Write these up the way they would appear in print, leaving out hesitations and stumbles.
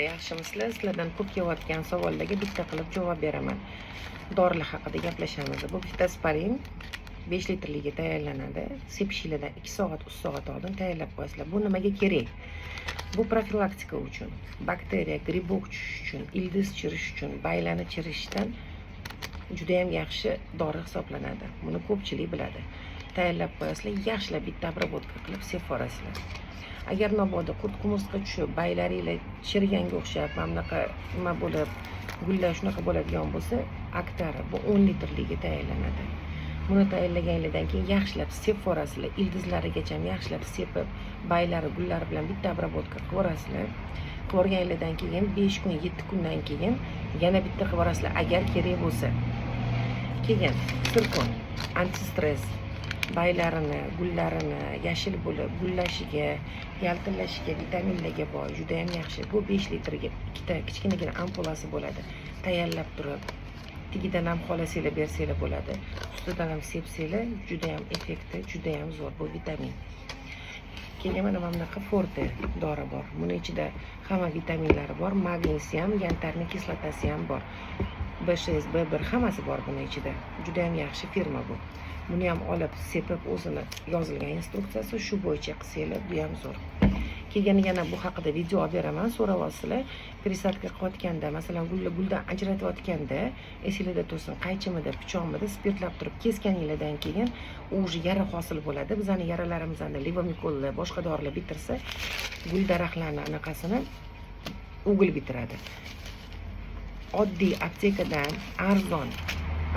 Yaxshimisizlar? Sizlardan ko'p kelayotgan savollarga bitta qilib javob beraman. Dorilar haqida gaplashamiz. Bu Vitasprin 5 litrligiga tayyorlanadi. Sepishinglardan 2 soat, 3 soat oldin tayyorlab qo'yasizlar. Bu nimaga kerak? Bu profilaktika uchun, bakteriya, gribok tushish uchun, ildiz chirish uchun, baylani chirishdan juda ham yaxshi dori hisoblanadi. Buni ko'pchilik biladi. Tayyorlab qo'yasizlar, yaxshilab bitta obработка qilib sevib borasizlar. Agar mabodo qurt qumursqa tushib, baylaringlar chiriganga o'xshab, mana bunaqa nima bo'lib, gullar shunaqa bo'ladigan bo'lsa, Actara bu 10 litrligiga tayyorlanadi. Buni tayyorlaganingizdan keyin yaxshilab sevib borasizlar, ildizlarigacha yaxshilab sepib, baylari, gullari bilan bitta obработка qilib borasizlar. Qilganingizdan keyin 5 kun, 7 kundan keyin yana bitta qilib borasizlar agar kerak bo'lsa. Keyin sirkon, antistress baylarini, gullarini yashil bo'lib, gullashiga, yaltillashiga, vitaminlarga boy, juda ham yaxshi. Bu 5 litrga ikkita kichkinagina ampulasi bo'ladi. Tayyorlab turib, tagidan ham xolasanglar bersanglar bo'ladi. Ustidan ham sepsanglar, juda ham effekti, juda ham zo'r bu vitamin. Keyin mana bunaqa forte dori bor. Buning ichida hamma vitaminlari bor, magnesiy ham, yantarniy kislotasi ham bor. B6, B1 hammasi bor buning ichida. Juda ham yaxshi firma bu. Buni ham olib sepib o'zini yozilgan instruksiyasi shu bo'yicha qilsanglar, bu ham zo'r. Keyin yana bu haqida video olib beraman, so'rab olsizlar. Prisadka qilayotganda, masalan, guldan ajratayotganda, esingizda tursin, qaychimida, pichoqmida spirtlab turib kesganingizdan keyin u yara hosil bo'ladi. Bizning yaralarimizni levomikolla, boshqa dorilar bitirsa, gul daraxtlarini anaqasini o'g'il bitiradi. Oddiy aptekadan arzon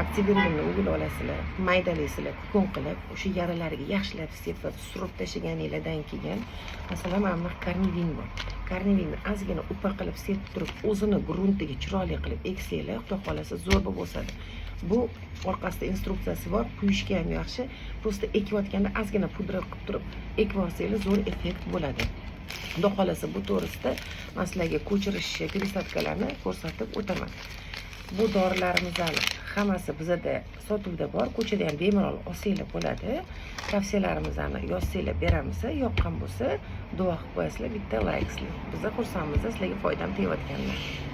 aktivirlarni o'g'il olasizlar, maydalaysizlar, kukun qilib, o'sha yaralarga yaxshilab sepib, surib tashlaganingizdan keyin, masalan, mana bu karnivin bor. Karnivinni ozgina upa qilib sepib turib, o'zini gruntiga chiroyli qilib eksanglar, xudo xolasa zo'r bo'lib o'sadi. Bu orqasida instruksiyasi bor, quyishga ham yaxshi. Prosta ekayotganda ozgina pudra qilib turib, ekib olsanglar zo'r effekt bo'ladi. Xudo xolasa bu to'g'risida men sizlarga ko'chirish prisadkalarni ko'rsatib o'taman. Bu dorilarimizdan hammasi bizda sotuvda bor, ko'chada ham bemalol olsanglar bo'ladi. Tavsiyalarimizni yozsanglar beramiz, yoqqan bo'lsa duo qilib qo'yasizlar, bitta layklar. Biz xursandmiz, sizlarga foydam tegayotganlar.